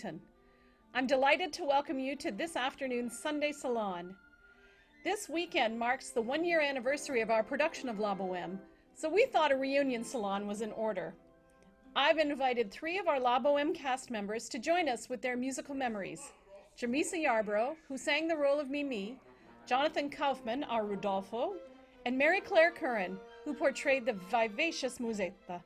Wilmington. I'm delighted to welcome you to this afternoon's Sunday Salon. This weekend marks the one-year anniversary of our production of La Bohème, so we thought a reunion salon was in order. I've invited three of our La Bohème cast members to join us with their musical memories. Jamisa Yarbrough, who sang the role of Mimi, Jonathan Kaufman, our Rudolfo, and Mary Claire Curran, who portrayed the vivacious Musetta.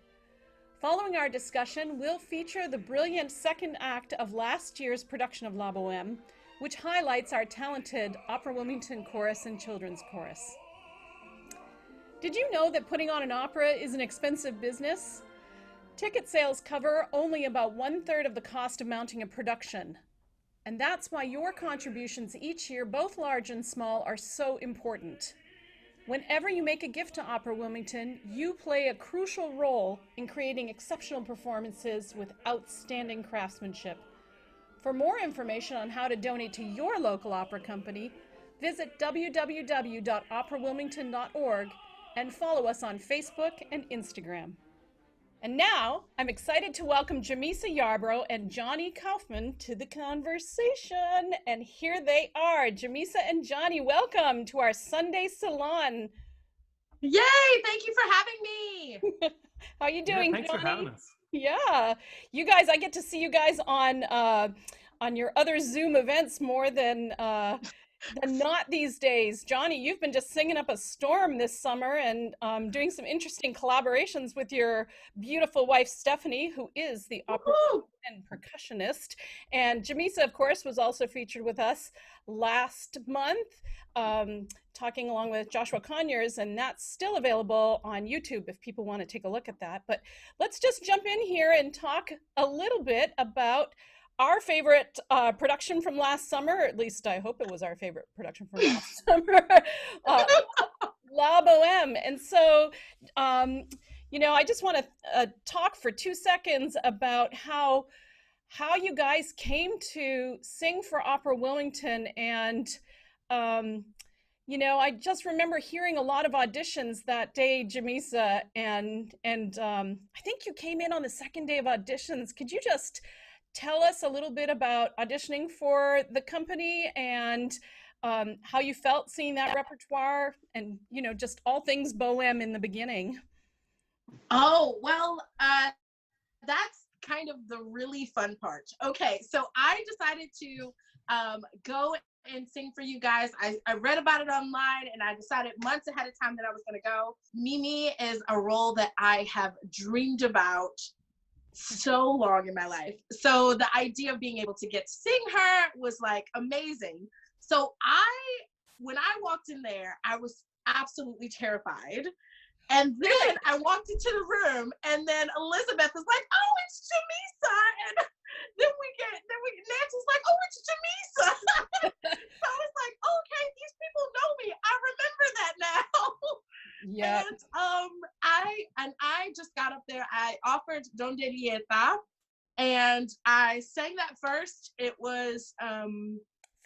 Following our discussion, we'll feature the brilliant second act of last year's production of La Bohème, which highlights our talented Opera Wilmington Chorus and Children's Chorus. Did you know that putting on an opera is an expensive business? Ticket sales cover only about 1/3 of the cost of mounting a production. And that's why your contributions each year, both large and small, are so important. Whenever you make a gift to Opera Wilmington, you play a crucial role in creating exceptional performances with outstanding craftsmanship. For more information on how to donate to your local opera company, visit www.operawilmington.org and follow us on Facebook and Instagram. And now, I'm excited to welcome Jamisa Yarbrough and Johnny Kaufman to the conversation. And here they are. Jamisa and Johnny, welcome to our Sunday Salon. Yay! Thank you for having me. How are you doing, Thanks Johnny? for having us. Yeah, you guys, I get to see you guys on your other Zoom events more than not these days. Johnny, you've been just singing up a storm this summer and and doing some interesting collaborations with your beautiful wife, Stephanie, who is the opera and percussionist. And Jamisa, of course, was also featured with us last month, talking along with Joshua Conyers, and that's still available on YouTube if people want to take a look at that. But let's just jump in here and talk a little bit about our favorite production from last summer, or at least I hope it was our favorite production from last summer, La Bohème. And so, I just want to talk for 2 seconds about how you guys came to sing for Opera Wilmington. And, I just remember hearing a lot of auditions that day, Jamisa, and I think you came in on the second day of auditions. Could you just tell us a little bit about auditioning for the company and how you felt seeing that repertoire and, just all things Bohème in the beginning? Oh, well, that's kind of the really fun part. Okay, so I decided to go and sing for you guys. I read about it online and I decided months ahead of time that I was going to go. Mimi is a role that I have dreamed about so long in my life. So the idea of being able to get to sing her was like amazing. So when I walked in there, I was absolutely terrified. And then I walked into the room and then Elizabeth was like, "Oh, it's Jamisa." And then Nancy's like, "Oh, it's Jamisa." So I was like, okay, these people know me. I remember that now. Yeah. And I just got up there. I offered Donde Lieta, and I sang that first. It was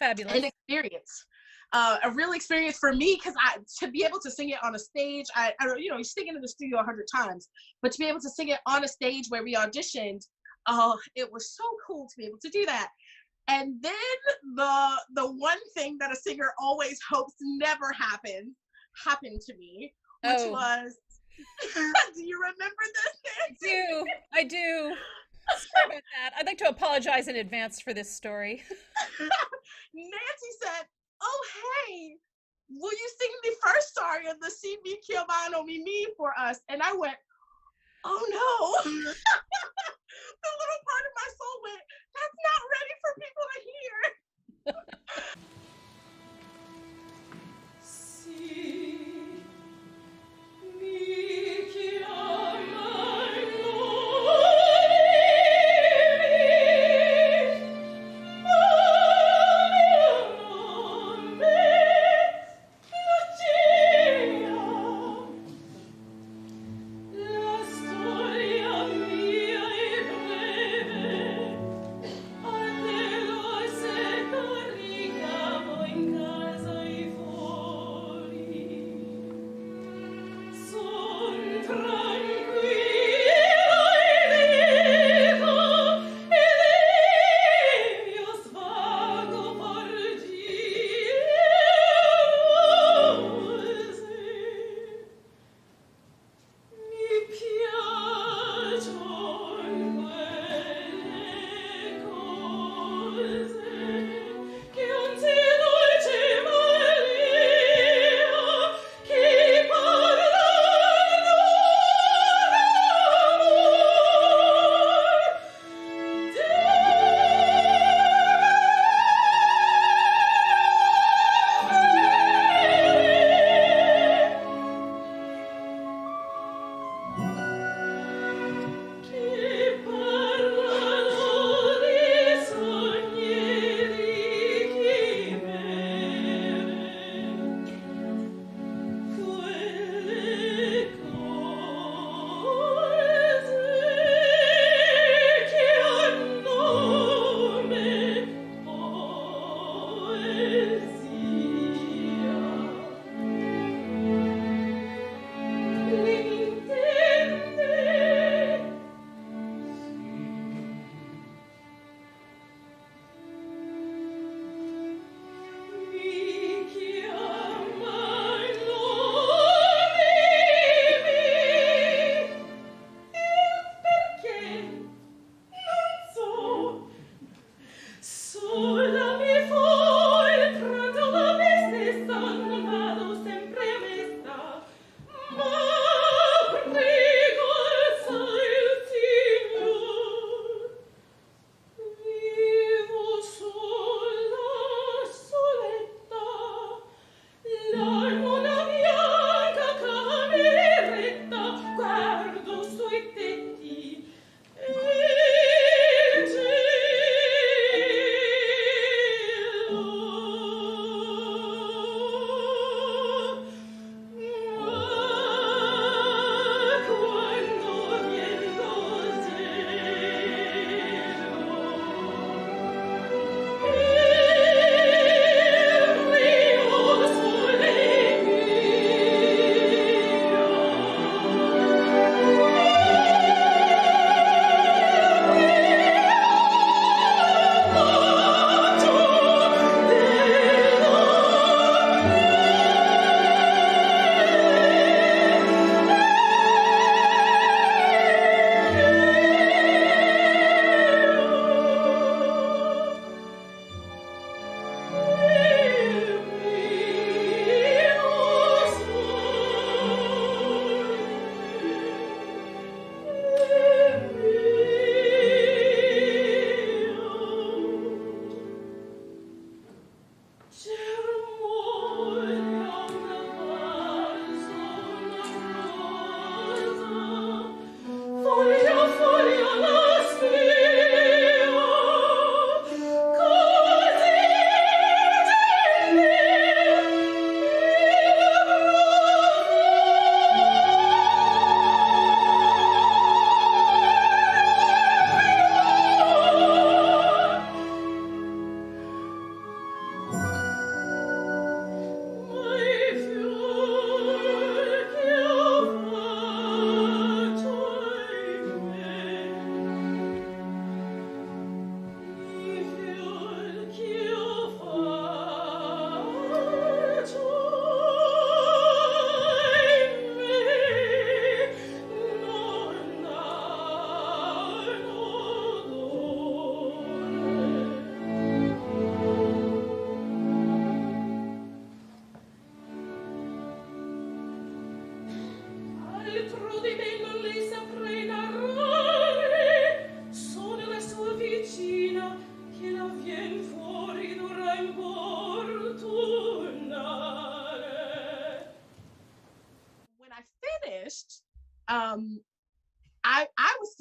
Fabulous. An experience, a real experience for me, because to be able to sing it on a stage, I don't, you sing it in the studio 100 times, but to be able to sing it on a stage where we auditioned, it was so cool to be able to do that. And then the one thing that a singer always hopes never happened happened to me, which was, do you remember this, Nancy? I do. Sorry about that. I'd like to apologize in advance for this story. Nancy said, "Oh, hey, will you sing the first aria of the Si mi chiamano Mimi for us?" And I went, "Oh no." The little part of my soul went, "That's not ready for people to hear."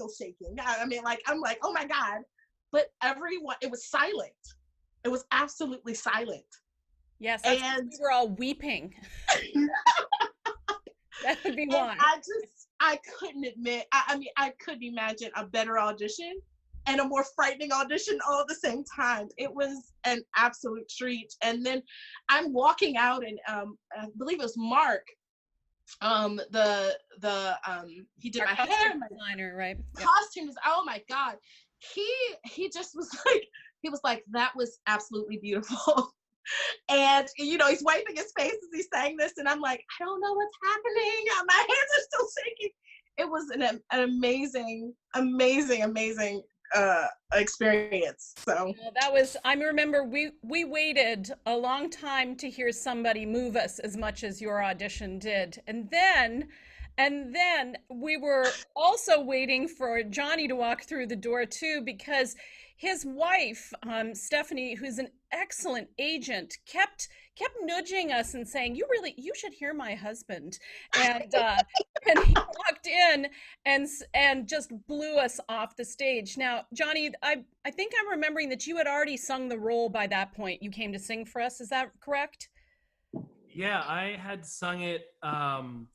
still shaking. I mean, like, I'm like, oh my God. But everyone, it was silent. It was absolutely silent. Yes, that's And we were all weeping. That would be why. I couldn't admit, I mean, I couldn't imagine a better audition and a more frightening audition all at the same time. It was an absolute treat. And then I'm walking out, and I believe it was Mark, he did Our my hair, costume designer, right? Yep. costumes. Oh my God. He just was like, he was like, that was absolutely beautiful. And you know, he's wiping his face as he's saying this, and I'm like, I don't know what's happening. My hands are still shaking. It was an amazing experience. So Well, that was, I remember we waited a long time to hear somebody move us as much as your audition did. And then we were also waiting for Johnny to walk through the door too, because his wife, Stephanie, who's an excellent agent, kept nudging us and saying, you should hear my husband. And he walked in and just blew us off the stage. Now, Johnny, I think I'm remembering that you had already sung the role by that point. You came to sing for us. Is that correct? Yeah, I had sung it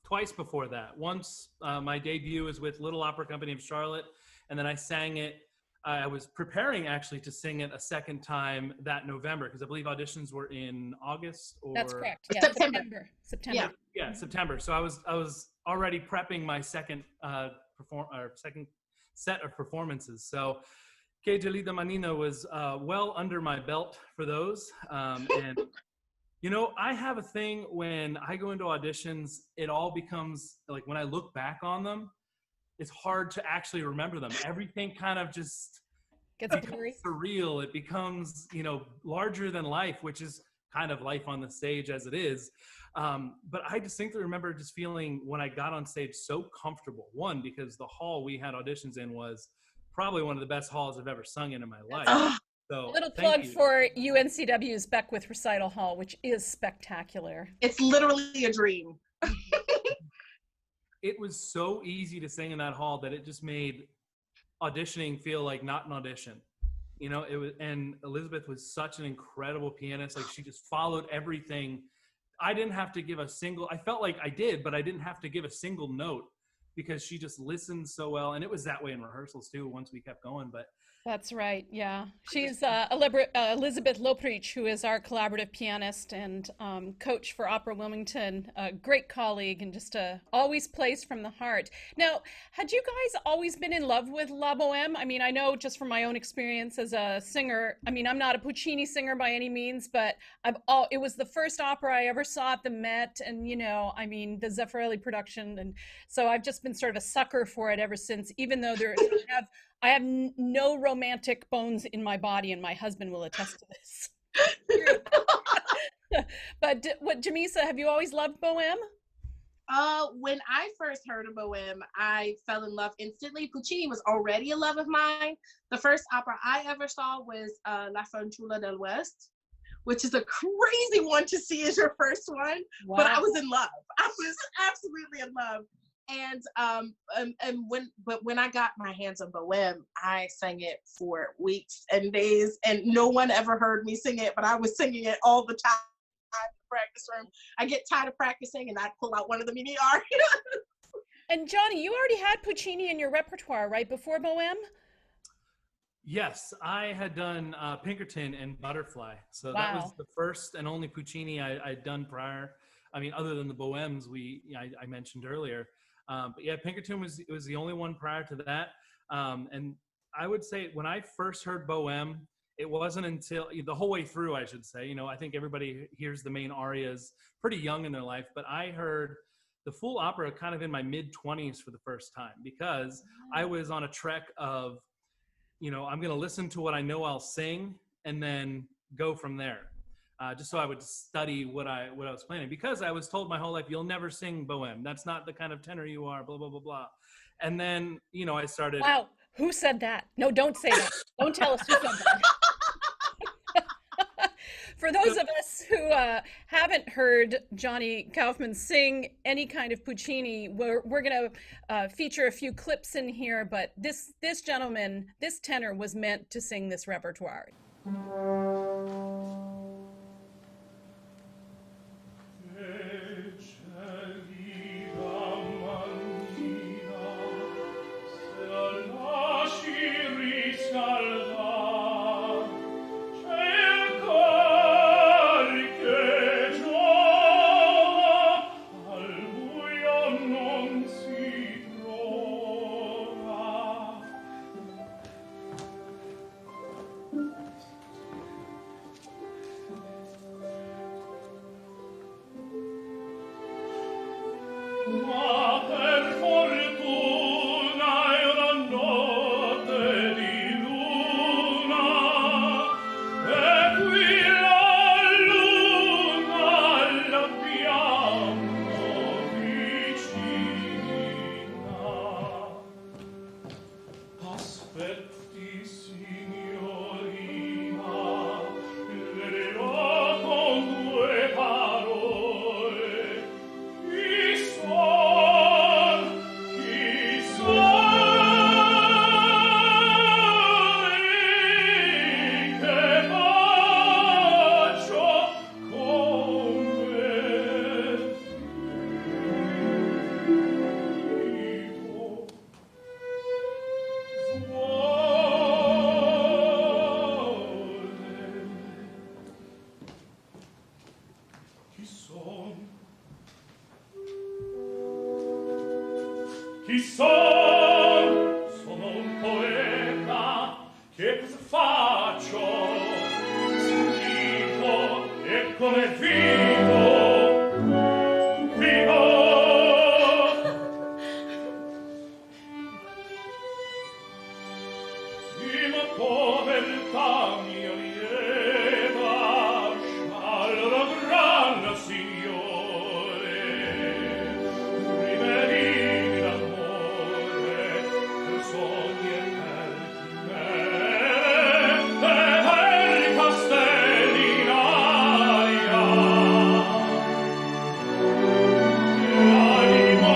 twice before that. Once my debut was with Little Opera Company of Charlotte, and then I sang it. I was preparing actually to sing it a second time that November, because I believe auditions were in August or That's correct. Yeah, September. September. Yeah, September. So I was already prepping my second second set of performances. So Que Gelida Manina was well under my belt for those, and you know, I have a thing when I go into auditions, it all becomes like, when I look back on them, it's hard to actually remember them. Everything kind of just Gets becomes blurry. surreal. It becomes, you know, larger than life, which is kind of life on the stage as it is. But I distinctly remember just feeling when I got on stage so comfortable. One, because the hall we had auditions in was probably one of the best halls I've ever sung in my life. So, A little plug for UNCW's Beckwith Recital Hall, which is spectacular. it's literally a dream. It was so easy to sing in that hall that it just made auditioning feel like not an audition. You know, it was, and Elizabeth was such an incredible pianist. Like, she just followed everything. I didn't have to give a single, I felt like I did, but I didn't have to give a single note because she just listened so well. And it was that way in rehearsals too, once we kept going. But That's right, yeah. She's Elizabeth Loprich, who is our collaborative pianist and coach for Opera Wilmington, a great colleague and just always plays from the heart. Now, had you guys always been in love with La Bohème? I mean, I know just from my own experience as a singer, I mean, I'm not a Puccini singer by any means, but it was the first opera I ever saw at the Met, and, you know, I mean, the Zeffirelli production, and so I've just been sort of a sucker for it ever since, even though I have no romantic bones in my body, and my husband will attest to this. But Jamisa, have you always loved Bohème? When I first heard of Bohème, I fell in love instantly. Puccini was already a love of mine. The first opera I ever saw was La Fanciulla del West, which is a crazy one to see as your first one. Wow. But I was in love. I was absolutely in love. And when I got my hands on Bohème, I sang it for weeks and days, and no one ever heard me sing it, but I was singing it all the time in the practice room. I get tired of practicing, and I pull out one of the mini arias. And Johnny, you already had Puccini in your repertoire, right, before Bohème? Yes, I had done Pinkerton and Butterfly. So that was the first and only Puccini I'd done prior. I mean, other than the Bohèmes I mentioned earlier. But yeah, Pinkerton was the only one prior to that. And I would say when I first heard Bohème, it wasn't until the whole way through, I should say, you know, I think everybody hears the main arias pretty young in their life, but I heard the full opera kind of in my mid-20s for the first time, because I was on a trek of, you know, I'm going to listen to what I know I'll sing and then go from there. Just so I would study what I was planning, because I was told my whole life, you'll never sing Bohème. That's not the kind of tenor you are, blah, blah, blah, blah. And then, you know, I started. Wow. Who said that? No, don't say that. Don't tell us who said that. For those of us who haven't heard Johnny Kaufman sing any kind of Puccini, we're going to feature a few clips in here, but this gentleman, this tenor, was meant to sing this repertoire. Chi son? Sono un poeta, che cosa faccio? Scrivo e come vivo, vivo. Sì, ma povertà mia lieva, sciallo gran signore, riverini d'amore, per sogni eterni me, e per castelli in aria, e animo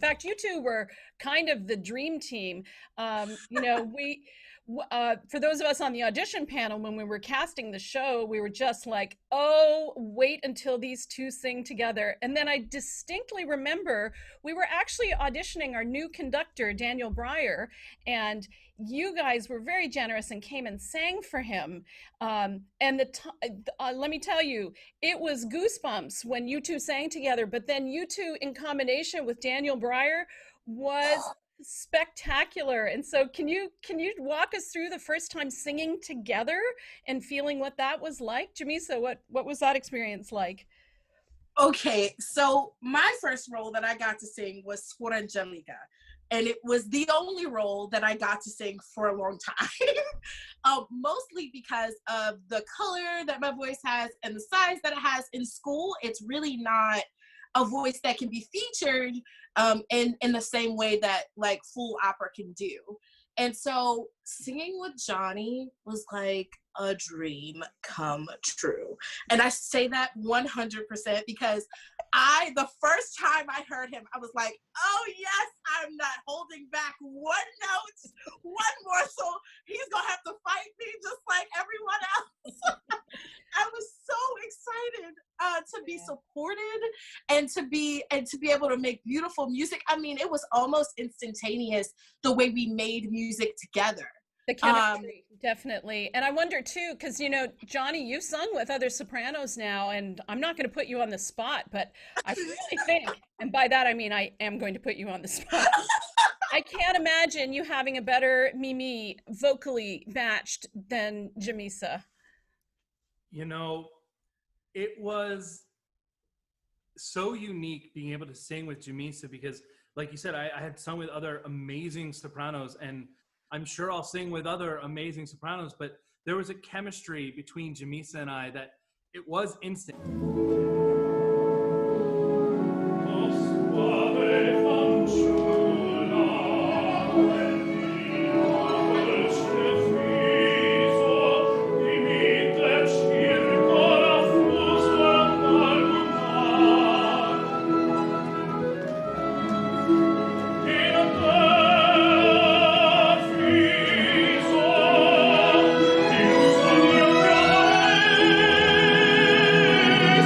In fact, you two were kind of the dream team. You know, for those of us on the audition panel, when we were casting the show, we were just like, oh, wait until these two sing together. And then I distinctly remember we were actually auditioning our new conductor, Daniel Breyer, and you guys were very generous and came and sang for him. And let me tell you, it was goosebumps when you two sang together, but then you two in combination with Daniel Breyer was spectacular. And so can you walk us through the first time singing together and feeling what that was like? Jamisa, what was that experience like? Okay, so my first role that I got to sing was Suor Angelica, and it was the only role that I got to sing for a long time. Mostly because of the color that my voice has and the size that it has. In school, it's really not a voice that can be featured in the same way that like full opera can do. And so singing with Johnny was like a dream come true. And I say that 100% because the first time I heard him, I was like, oh yes, I'm not holding back one note, one morsel. He's gonna have to fight me just like everyone else. I was so excited to be supported and to be able to make beautiful music. I mean, it was almost instantaneous the way we made music together. The chemistry, definitely. And I wonder too, because Johnny, you've sung with other sopranos now, and I'm not going to put you on the spot, but I really think, and by that I mean I am going to put you on the spot. I can't imagine you having a better Mimi vocally matched than Jamisa. It was so unique being able to sing with Jamisa because, like you said, I had sung with other amazing sopranos, and I'm sure I'll sing with other amazing sopranos, but there was a chemistry between Jamisa and I that it was instant.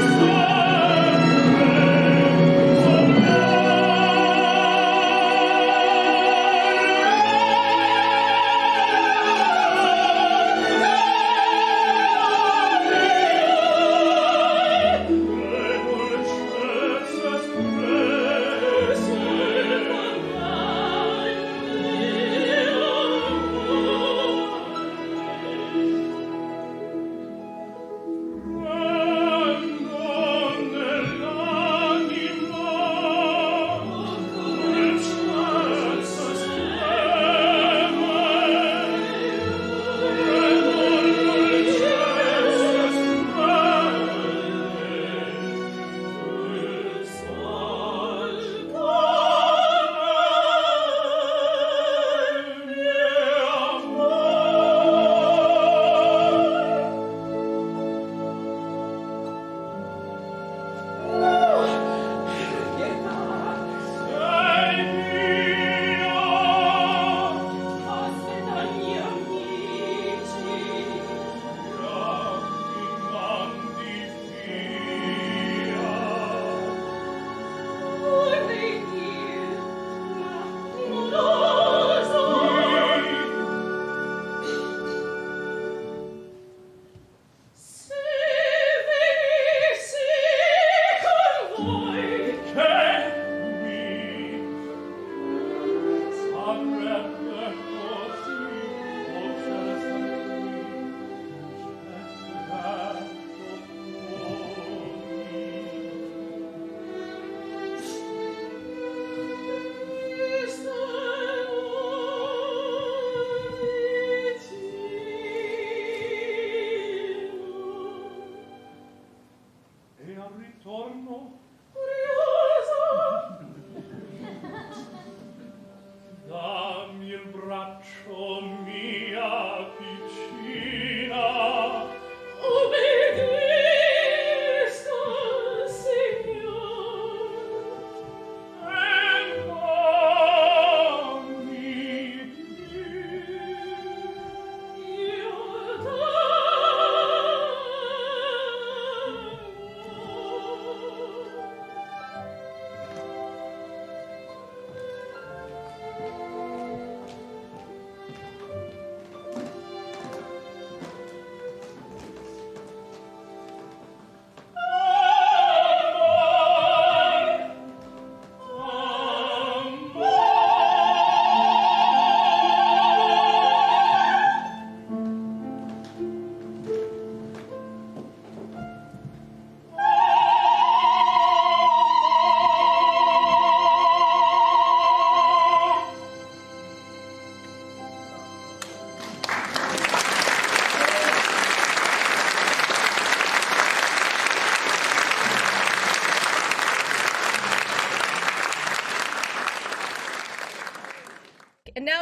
So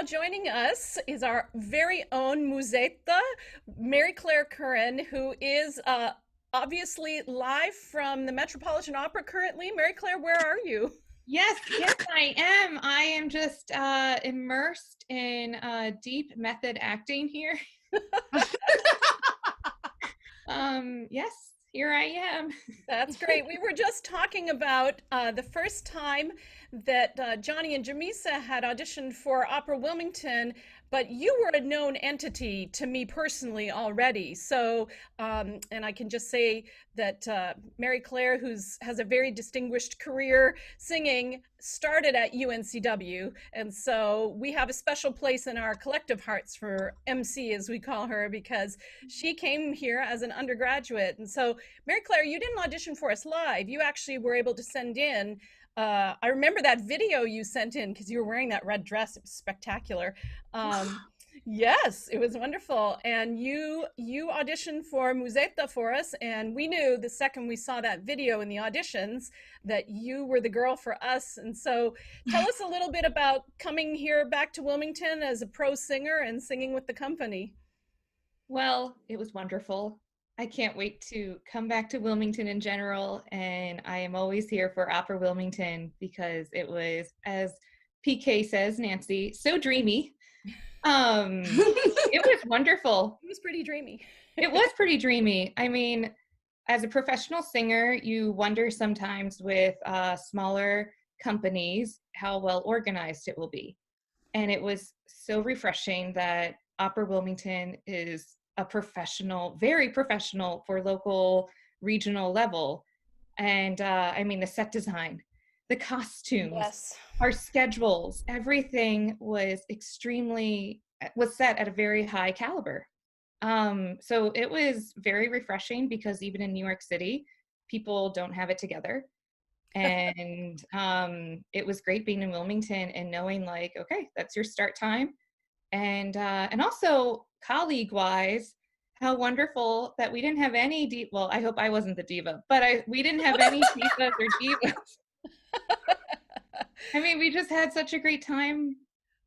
joining us is our very own Musetta, Mary Claire Curran, who is obviously live from the Metropolitan Opera currently. Mary Claire, where are you? Yes, I am. I am just immersed in deep method acting here. Yes, here I am. That's great. We were just talking about the first time that Johnny and Jamisa had auditioned for Opera Wilmington, but you were a known entity to me personally already. So, and I can just say that Mary Claire, has a very distinguished career singing, started at UNCW. And so we have a special place in our collective hearts for MC, as we call her, because she came here as an undergraduate. And so, Mary Claire, you didn't audition for us live. You actually were able to send in I remember that video you sent in because you were wearing that red dress. It was spectacular. Yes, it was wonderful. And you auditioned for Musetta for us, and we knew the second we saw that video in the auditions that you were the girl for us. And so tell us a little bit about coming here back to Wilmington as a pro singer and singing with the company. Well, it was wonderful. I can't wait to come back to Wilmington in general, and I am always here for Opera Wilmington because it was, as PK says, Nancy, so dreamy. It was wonderful. It was pretty dreamy. It was pretty dreamy. I mean, as a professional singer, you wonder sometimes with smaller companies how well organized it will be. And it was so refreshing that Opera Wilmington is a professional, very professional for local, regional level. And I mean, the set design, the costumes, yes, our schedules, everything was set at a very high caliber. So it was very refreshing because even in New York City, people don't have it together. And it was great being in Wilmington and knowing like, okay, that's your start time. And also colleague-wise, how wonderful that we didn't have any well, I hope I wasn't the diva, but we didn't have any divas or divas. I mean, we just had such a great time.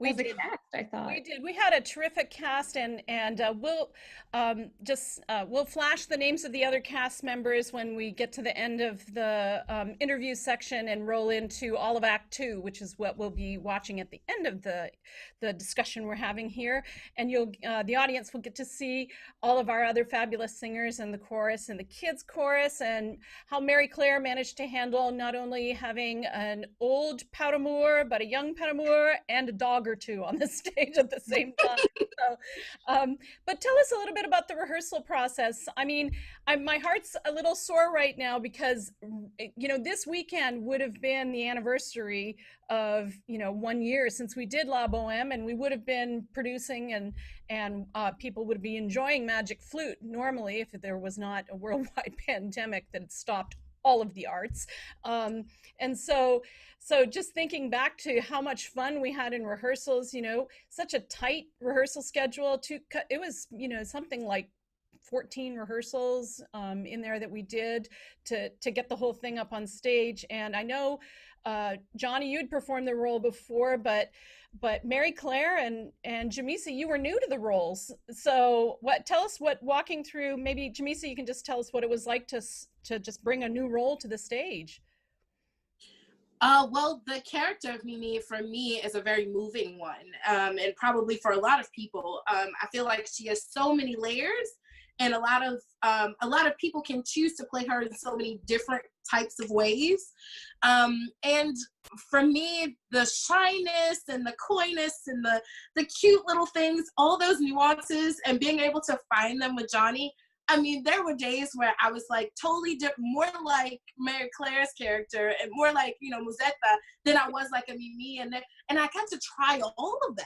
We did. Cast, I thought. We did. We had a terrific cast, and we'll we'll flash the names of the other cast members when we get to the end of the interview section and roll into all of Act 2, which is what we'll be watching at the end of the discussion we're having here. And the audience will get to see all of our other fabulous singers and the chorus and the kids chorus, and how Mary Claire managed to handle not only having an old pas d'amour, but a young pas d'amour and a dog or two on the stage at the same time. So, but tell us a little bit about the rehearsal process. I mean, my heart's a little sore right now because, this weekend would have been the anniversary of, 1 year since we did La Bohème, and we would have been producing and people would be enjoying Magic Flute normally if there was not a worldwide pandemic that had stopped all of the arts. And so just thinking back to how much fun we had in rehearsals, such a tight rehearsal schedule. It was, something like 14 rehearsals in there that we did to get the whole thing up on stage. And I know, Johnny, you'd performed the role before, but Mary Claire and Jamisa, you were new to the roles. So walking through, maybe Jamisa, you can just tell us what it was like to just bring a new role to the stage. Well, the character of Mimi for me is a very moving one, and probably for a lot of people. I feel like she has so many layers, and a lot of people can choose to play her in so many different types of ways. And for me, the shyness and the coyness and the cute little things, all those nuances, and being able to find them with Johnny. I mean, there were days where I was like totally more like Mary Claire's character and more like, Musetta than I was like a Mimi. And I got to try all of that.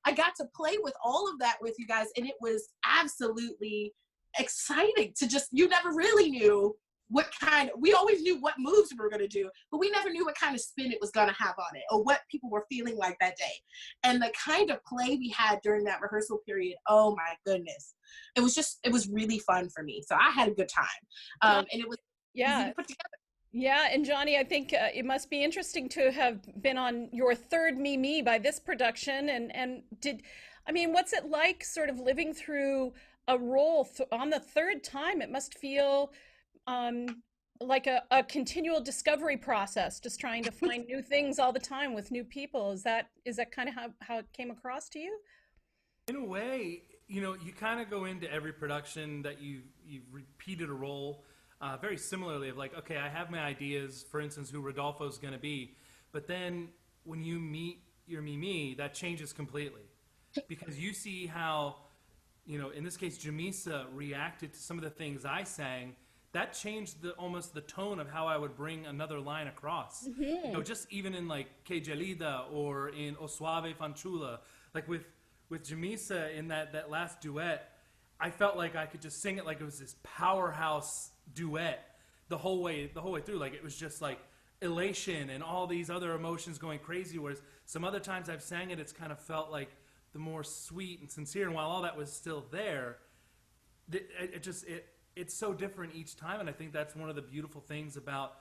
I got to play with all of that with you guys. And it was absolutely exciting to you never really knew we always knew what moves we were going to do, but we never knew what kind of spin it was going to have on it or what people were feeling like that day. And the kind of play we had during that rehearsal period, oh my goodness. It was really fun for me. So I had a good time. And it was easy to put together. Yeah, and Johnny, I think it must be interesting to have been on your third Mimi by this production. And I mean, what's it like sort of living through a role on the third time? It must feel um, like a continual discovery process, just trying to find new things all the time with new people. Is that kind of how it came across to you? In a way, you kind of go into every production that you've repeated a role very similarly of like, okay, I have my ideas, for instance, who Rodolfo's going to be, but then when you meet your Mimi, that changes completely because you see how, in this case, Jamisa reacted to some of the things I sang. That changed almost the tone of how I would bring another line across. Just even in like Que Gelida or in O Suave Fanciulla, like with Jamisa in that last duet, I felt like I could just sing it like it was this powerhouse duet the whole way through. Like it was just like elation and all these other emotions going crazy. Whereas some other times I've sang it, it's kind of felt like the more sweet and sincere. And while all that was still there, it's so different each time. And I think that's one of the beautiful things about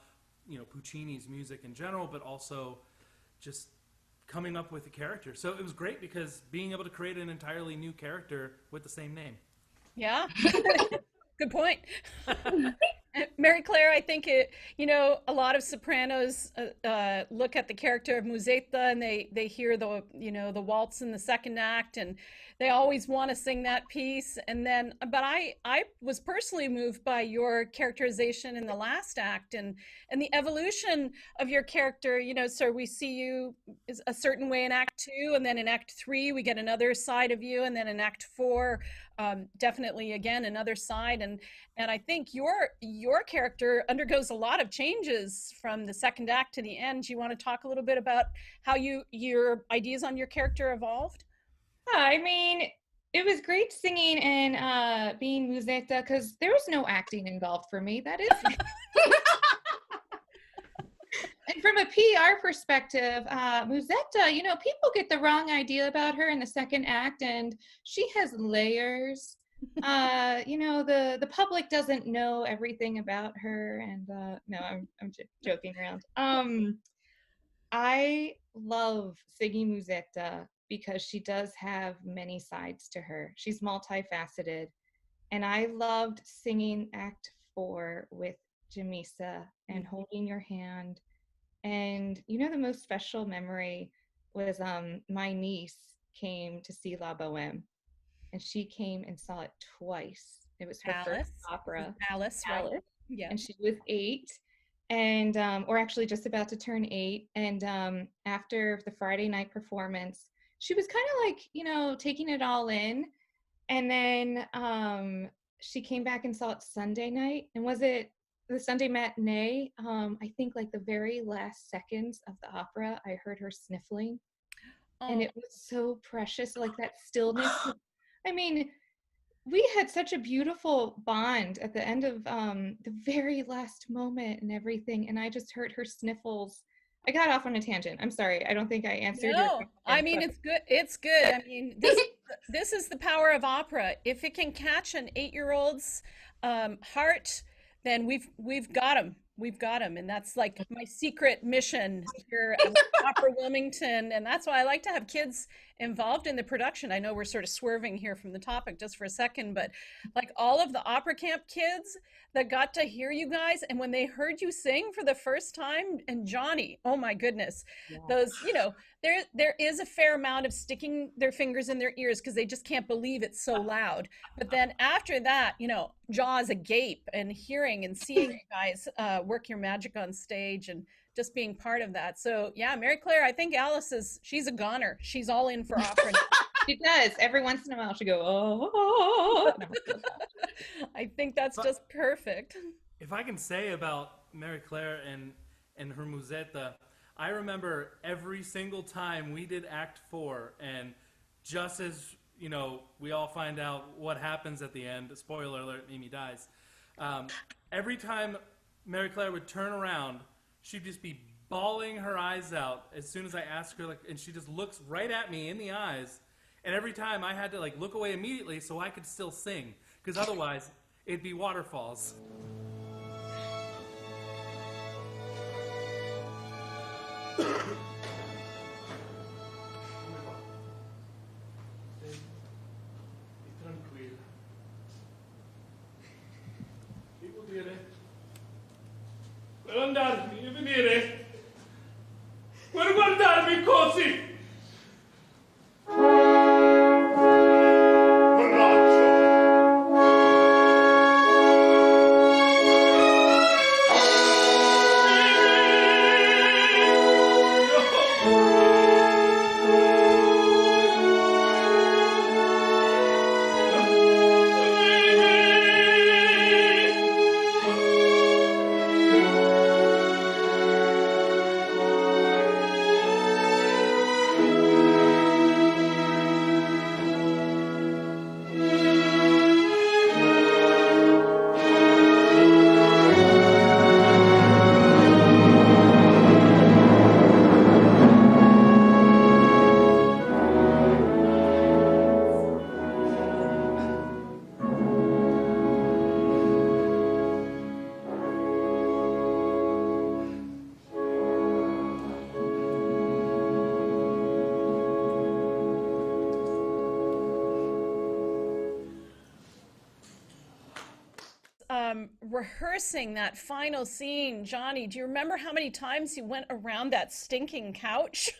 Puccini's music in general, but also just coming up with a character. So it was great because being able to create an entirely new character with the same name. Yeah, good point. Mary Claire, I think a lot of sopranos look at the character of Musetta and they hear the waltz in the second act and they always want to sing that piece. And then, but I was personally moved by your characterization in the last act and the evolution of your character. So we see you a certain way in Act 2, and then in Act 3 we get another side of you, and then in Act 4, definitely again another side. And I think your character undergoes a lot of changes from the second act to the end. Do you want to talk a little bit about how your ideas on your character evolved? I mean, it was great singing and being Musetta because there was no acting involved for me. That is. And from a PR perspective, Musetta, people get the wrong idea about her in the second act, and she has layers. The public doesn't know everything about her, and no, I'm joking around. I love singing Musetta because she does have many sides to her. She's multifaceted, and I loved singing Act 4 with Jamisa and holding your hand. And the most special memory was my niece came to see La Bohème, and she came and saw it twice. It was her first opera. Alice, right? Yeah. And she was 8, and or actually just about to turn 8. And after the Friday night performance, she was kind of like, taking it all in. And then she came back and saw it Sunday night. And was it the Sunday matinee? I think like the very last seconds of the opera, I heard her sniffling. And it was so precious, like that stillness. I mean, we had such a beautiful bond at the end of the very last moment and everything. And I just heard her sniffles. I got off on a tangent. I'm sorry. I don't think I answered your question. I mean, it's good. It's good. I mean, this is the power of opera. If it can catch an 8-year-old's heart, then we've got him. We've got him. And that's like my secret mission here at Opera Wilmington. And that's why I like to have kids involved in the production. I know we're sort of swerving here from the topic just for a second, but like all of the opera camp kids that got to hear you guys, and when they heard you sing for the first time, and Johnny, oh my goodness, those, there is a fair amount of sticking their fingers in their ears because they just can't believe it's so loud. But then after that, jaws agape and hearing and seeing you guys work your magic on stage and just being part of that. So yeah, Mary Claire, I think she's a goner. She's all in for opera. She does. Every once in a while she'll go, oh. I think that's just perfect. If I can say about Mary Claire and her Musetta, I remember every single time we did Act 4, and just as we all find out what happens at the end, spoiler alert, Mimi dies, every time Mary Claire would turn around, she'd just be bawling her eyes out as soon as I asked her, and she just looks right at me in the eyes, and every time I had to look away immediately so I could still sing, because otherwise it'd be waterfalls. per andarmi e vedere, per guardarmi così. Rehearsing that final scene, Johnny, do you remember how many times he went around that stinking couch?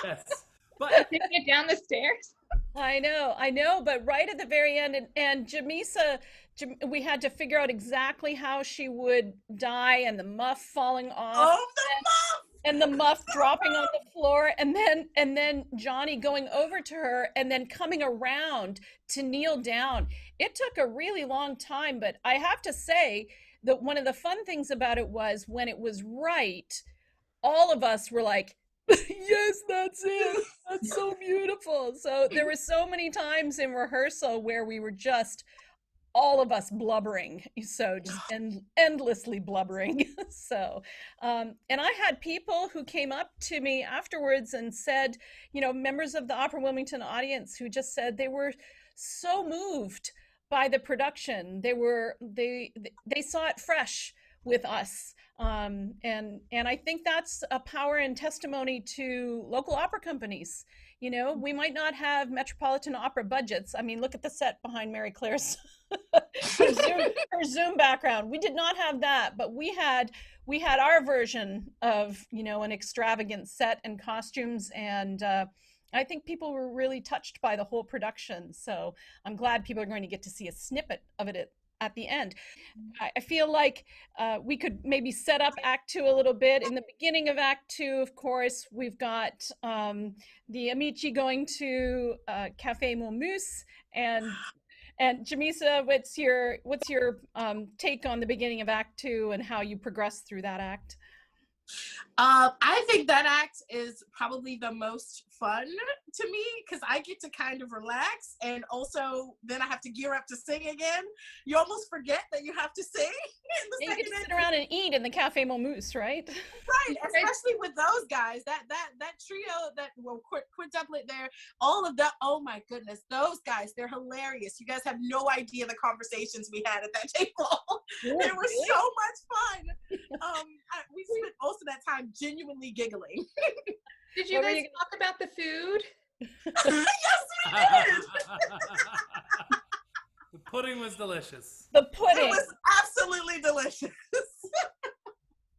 Yes. But Taking it down the stairs. I know, but right at the very end, and Jamisa, we had to figure out exactly how she would die, and the muff falling off. Oh, the muff! And the muff dropping on the floor, and then Johnny going over to her and then coming around to kneel down. It took a really long time, but I have to say that one of the fun things about it was when it was right, all of us were like, yes, that's it. That's so beautiful. So there were so many times in rehearsal where we were just all of us blubbering, so just endlessly blubbering. So and I had people who came up to me afterwards and said, you know, members of the Opera Wilmington audience who just said they were so moved by the production. They saw it fresh with us. And I think that's a power and testimony to local opera companies. You know, we might not have Metropolitan Opera budgets. I mean, look at the set behind Mary Claire's her Zoom background. We did not have that, but we had our version of, you know, an extravagant set and costumes, and I think people were really touched by the whole production. So I'm glad people are going to get to see a snippet of it at the end. I feel like we could maybe set up Act Two a little bit. In the beginning of Act Two, of course, we've got the Amici going to Café Montmousse, and Jamisa, what's your take on the beginning of Act Two and how you progress through that act? I think that act is probably the most fun to me because I get to kind of relax, and also then I have to gear up to sing again. You almost forget that you have to sing in the You second get to sit act. around and eat in the Café Montmousse, right? Right, especially with those guys, that trio, that quintuplet there, all of that. Oh my goodness, those guys, they're hilarious. You guys have no idea the conversations we had at that table. They were Really? so much fun. We spent most of that time genuinely giggling. Did you guys talk about the food? Yes, we did. the pudding was delicious. The pudding. It was absolutely delicious.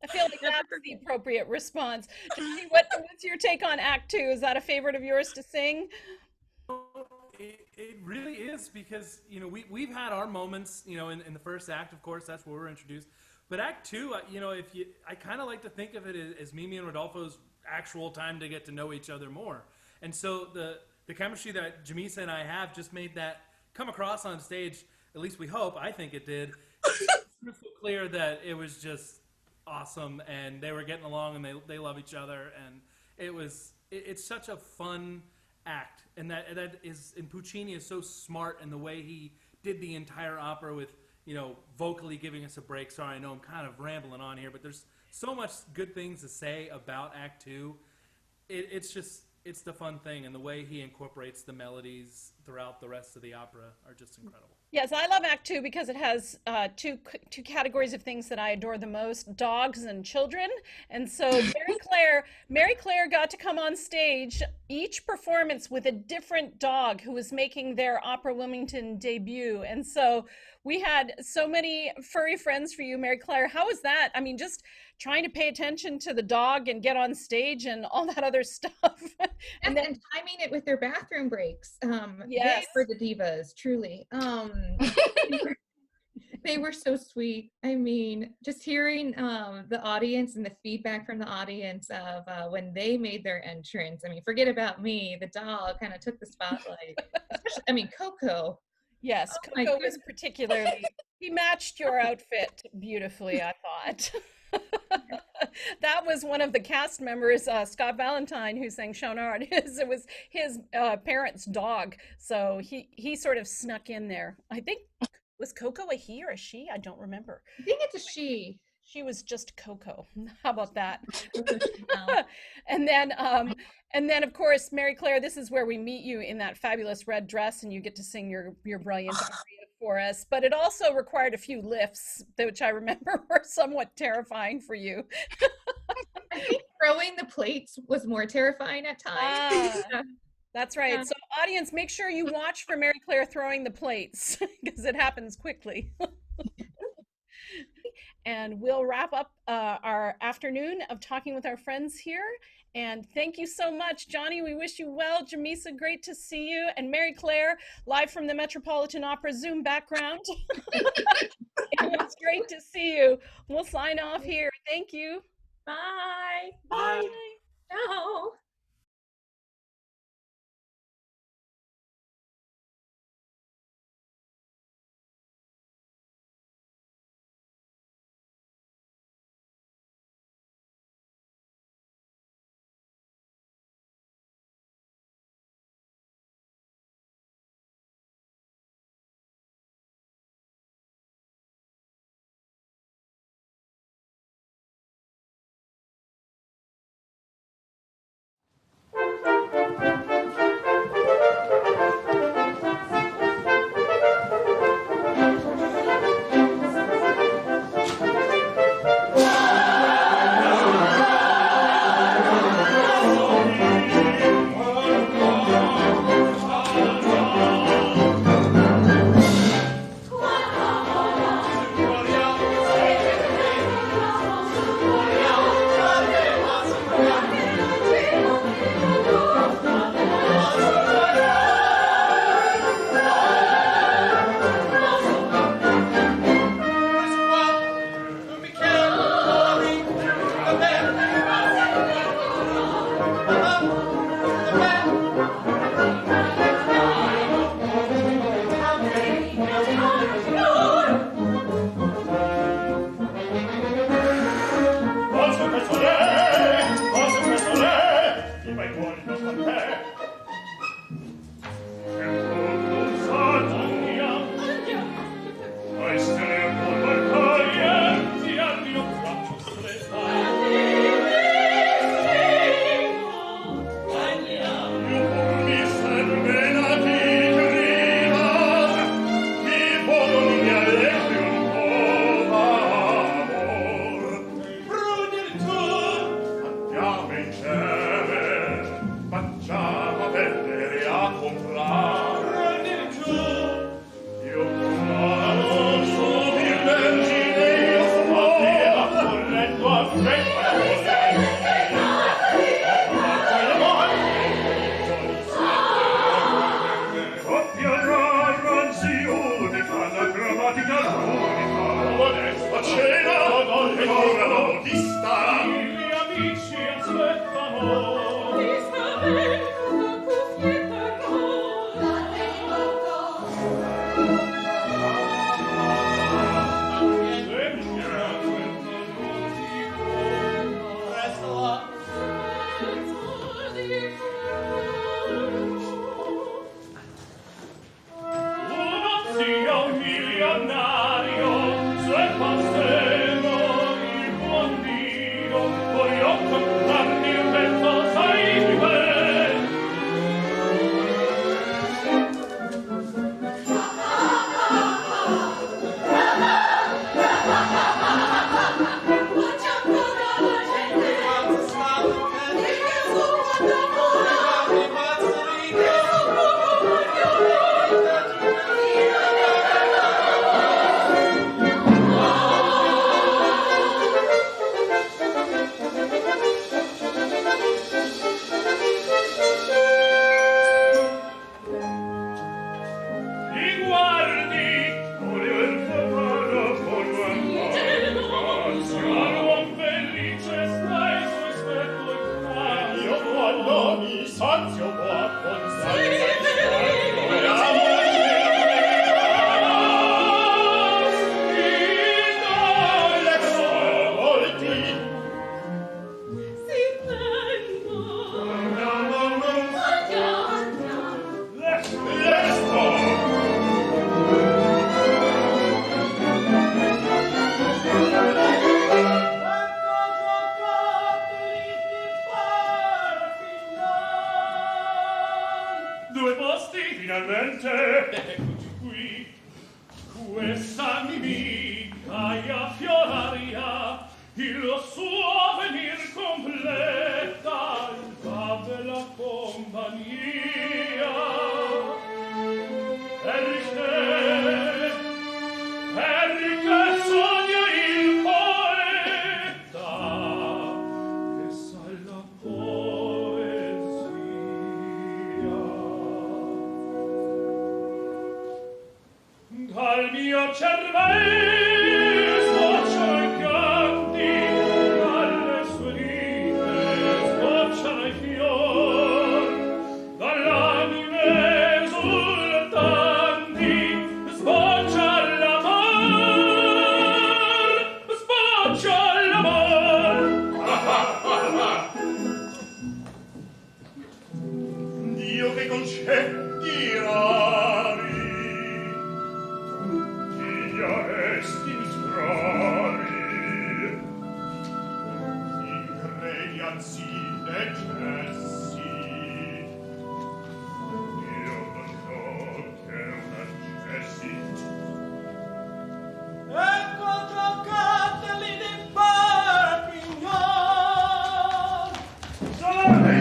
I feel like that's the appropriate response. Jamie, what's your take on Act Two? Is that a favorite of yours to sing? It really is, because, you know, we've had our moments, you know, in the first act, of course, that's where we're introduced. But Act Two, you know, I kind of like to think of it as Mimi and Rodolfo's actual time to get to know each other more. And so the chemistry that Jamisa and I have just made that come across on stage, at least we hope, I think it did. It's crystal clear that it was just awesome, and they were getting along, and they love each other, and it's such a fun act. And that is, and Puccini is so smart in the way he did the entire opera with, you know, vocally giving us a break. Sorry, I know I'm kind of rambling on here, but there's so much good things to say about Act Two. It's the fun thing, and the way he incorporates the melodies throughout the rest of the opera are just incredible. Yes, I love Act Two because it has two categories of things that I adore the most: dogs and children. And so Mary Claire got to come on stage each performance with a different dog who was making their Opera Wilmington debut. And so we had so many furry friends for you, Mary Claire. How was that? I mean, just trying to pay attention to the dog and get on stage and all that other stuff. And, And then, and timing it with their bathroom breaks. They yes. were the divas, truly. They were so sweet. I mean, just hearing the audience and the feedback from the audience of when they made their entrance. I mean, forget about me. The dog kind of took the spotlight. Especially, I mean, Coco. Yes, Oh my Coco was goodness. particularly, he matched your outfit beautifully, I thought. That was one of the cast members, Scott Valentine, who sang Chouinard. It was his parents' dog, so he sort of snuck in there. I think, was Coco a he or a she? I don't remember. I think it's a she. She was just Coco. How about that? Now. And then, and then of course, Mary Claire, this is where we meet you in that fabulous red dress, and you get to sing your brilliant aria for us. But it also required a few lifts, which I remember were somewhat terrifying for you. I think throwing the plates was more terrifying at times. Ah, Yeah. that's right. So, audience, make sure you watch for Mary Claire throwing the plates because it happens quickly. And we'll wrap up our afternoon of talking with our friends here. And thank you so much, Johnny. We wish you well. Jamisa, great to see you. And Mary Claire, live from the Metropolitan Opera Zoom background. It was great to see you. We'll sign off here. Thank you. Bye. Bye. Ciao. nascosti. Finalmente, eccoci qui. Questa mimica e affioraria il suo venir completa la bella compagnia. Perché sogna il poeta che sa la poesia. Dal mio cervello sbocciano i pianti, dalle sue rite sbocciano i fior, dall'anime esultanti sboccia l'amor, sboccia l'amor. Dio che concetti rari, esti misrari, ingredianzi eccessi, io non so che un accessi. Ecco giocateli di Perpignan! Salone!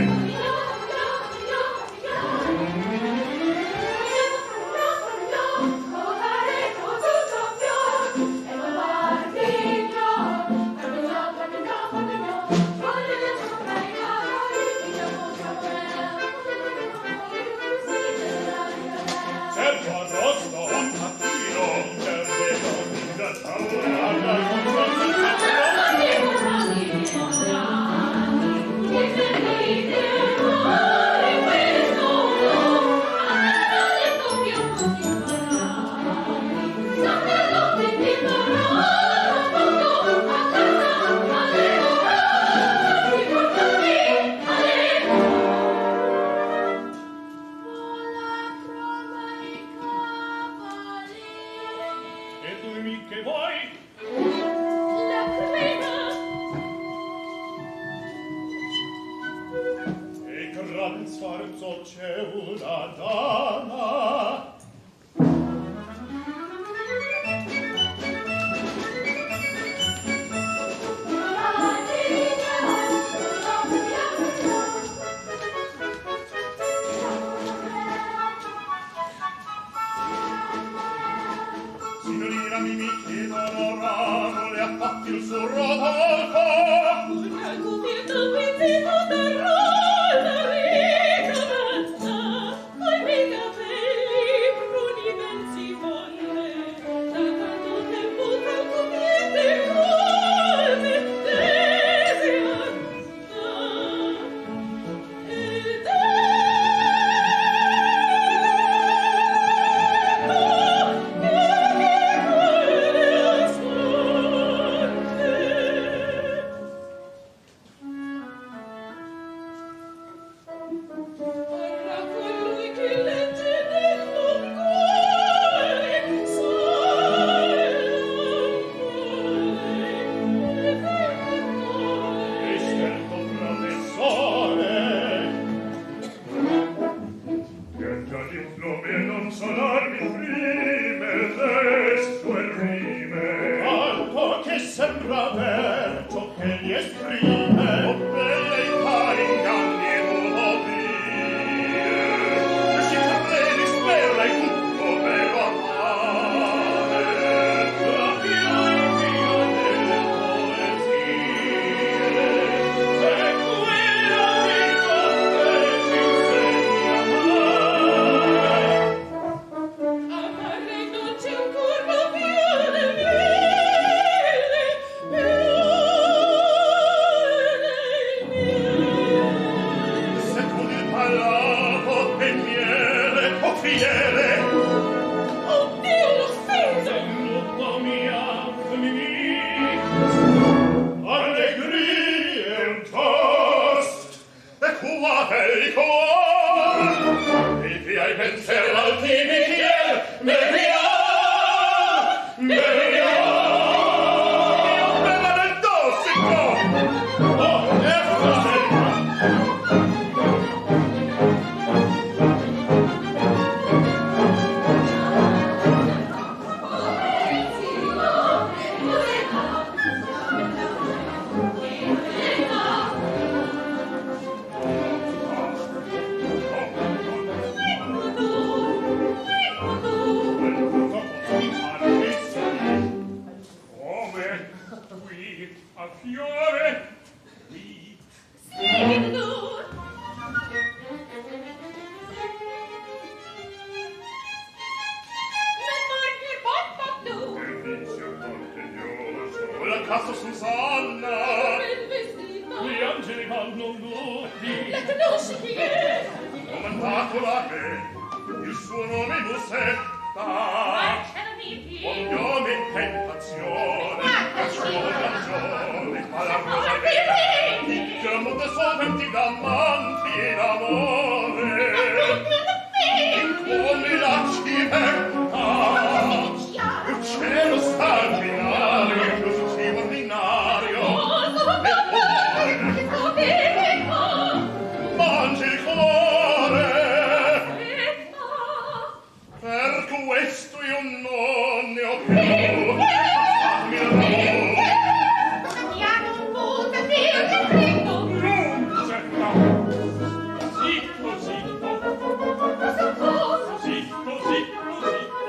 caso Susanna, gli angeli vanno nuti, La conosci chi è? ho mandato la me, il suo nome è Lucetta, cognome in tentazione, la sua ragione, alla rosa vera, che la molte solventi d'amanti d'amore, come la civerta, il cielo straordinario, chiuso si ordinario, mangi il cuore, per questo io non ne ho più. Fammi l'amore. Zitto, zitto. Zitto, zitto, zitto.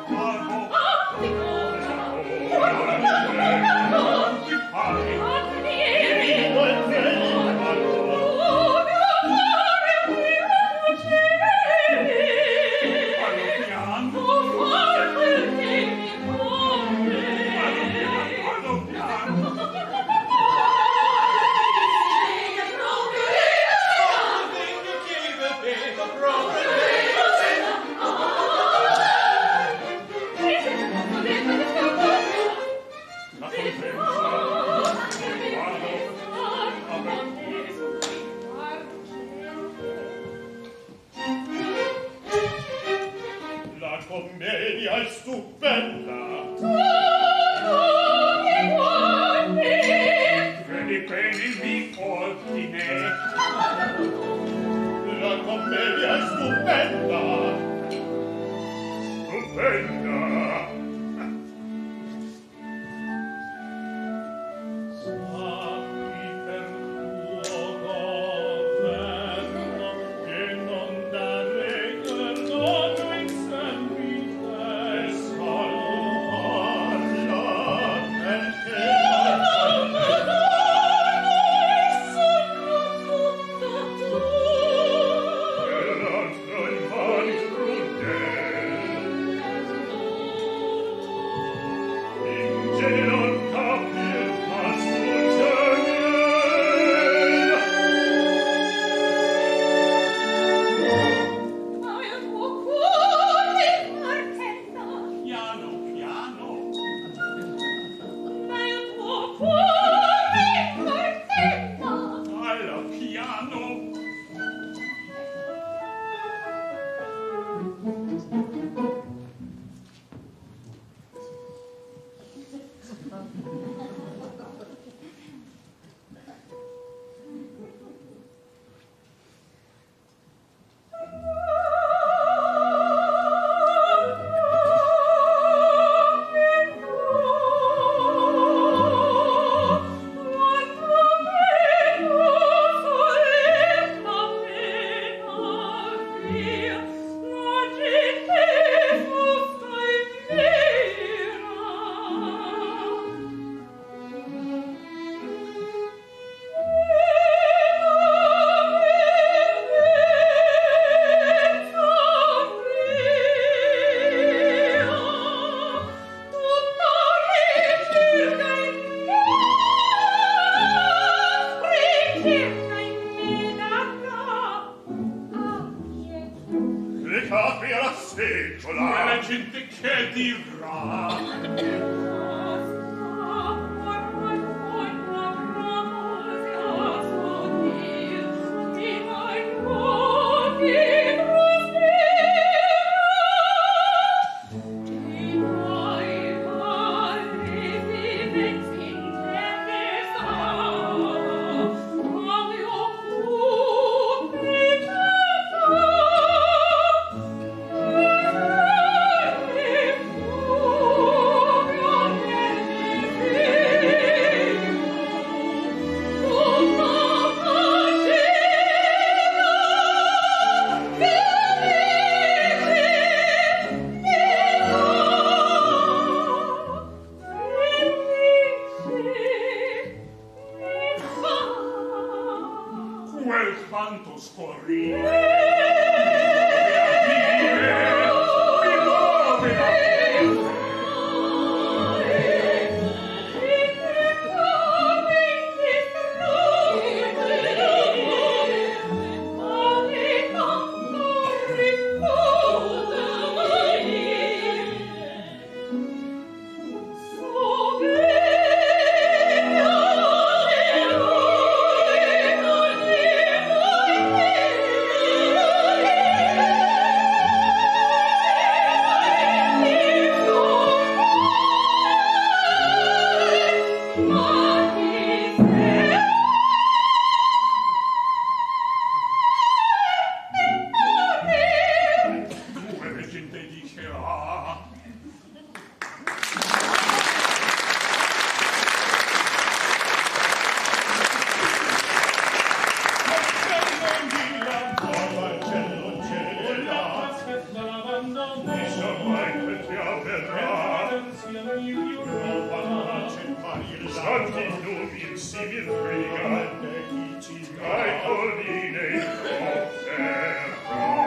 Marmo. Ti pare? Vivo e la commedia è stupenda. Credi bene mi ordine. La commedia è stupenda. Stupenda. Sappi per tuo governo che non darei perdono in sempiterno. E salvarla perché l'altro il male crudele. In genere non capir ma succede. Piano, piano. Alla piano. Le capri alla seggiola. E la gente che dirà? terra. Santi nubi simil friga, ai colline offerra.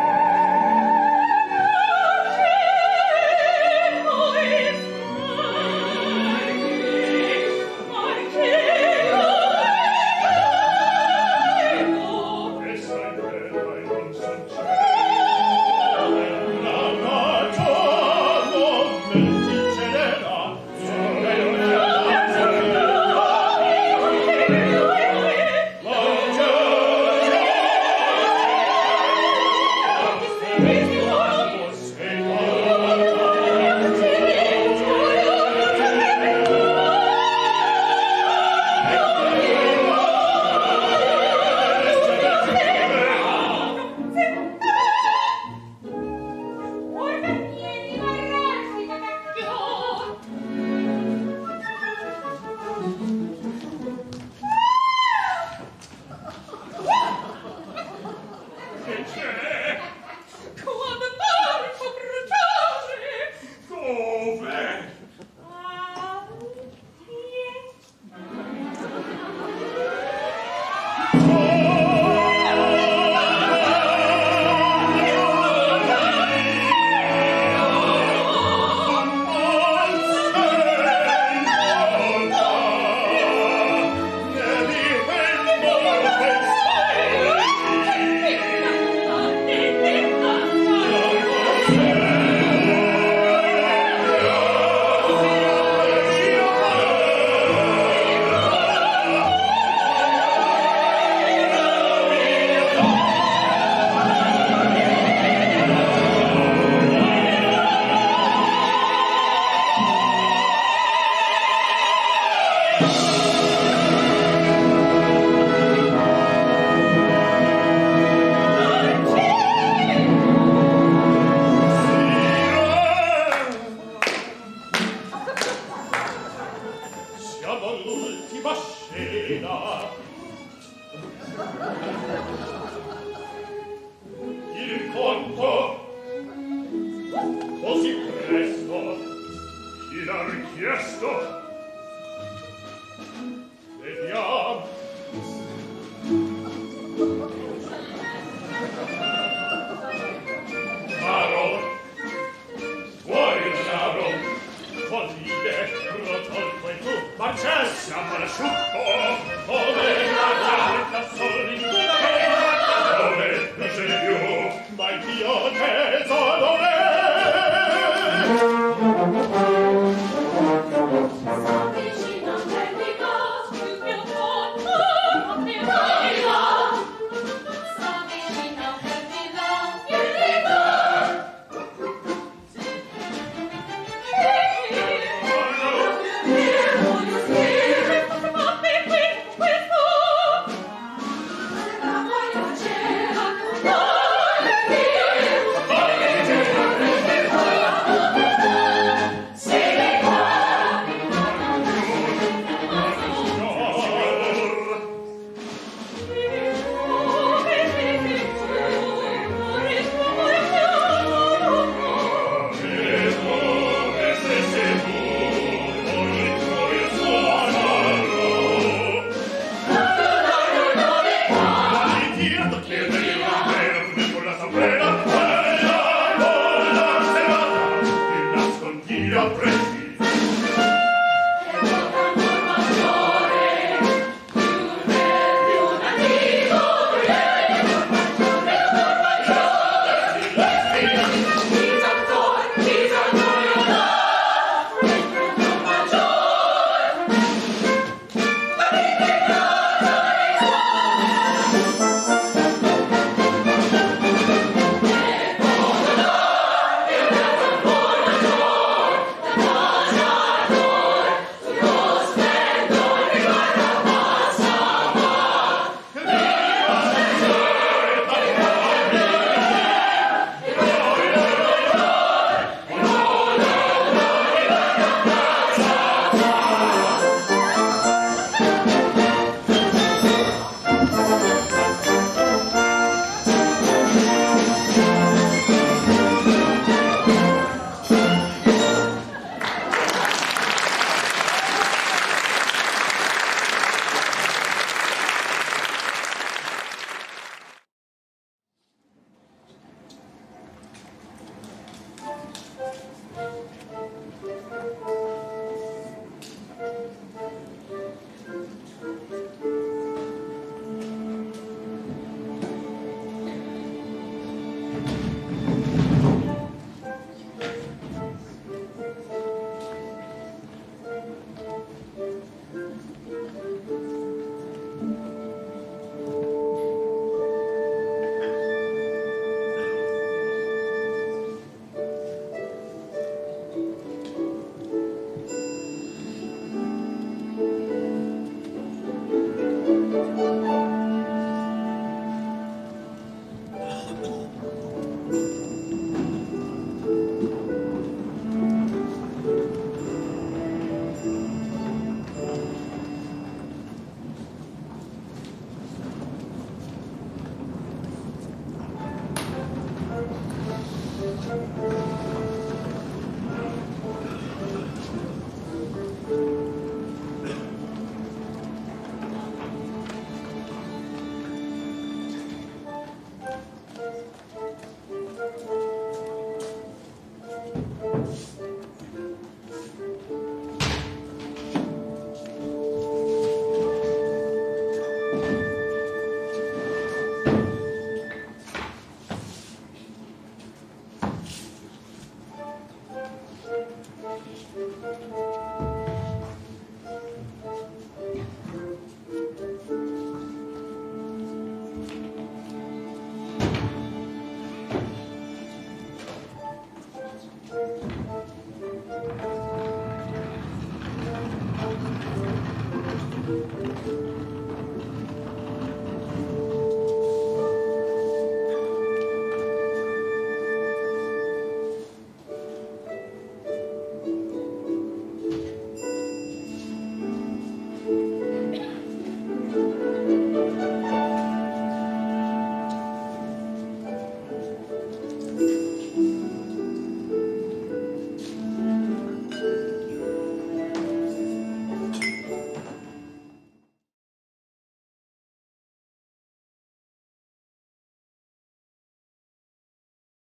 With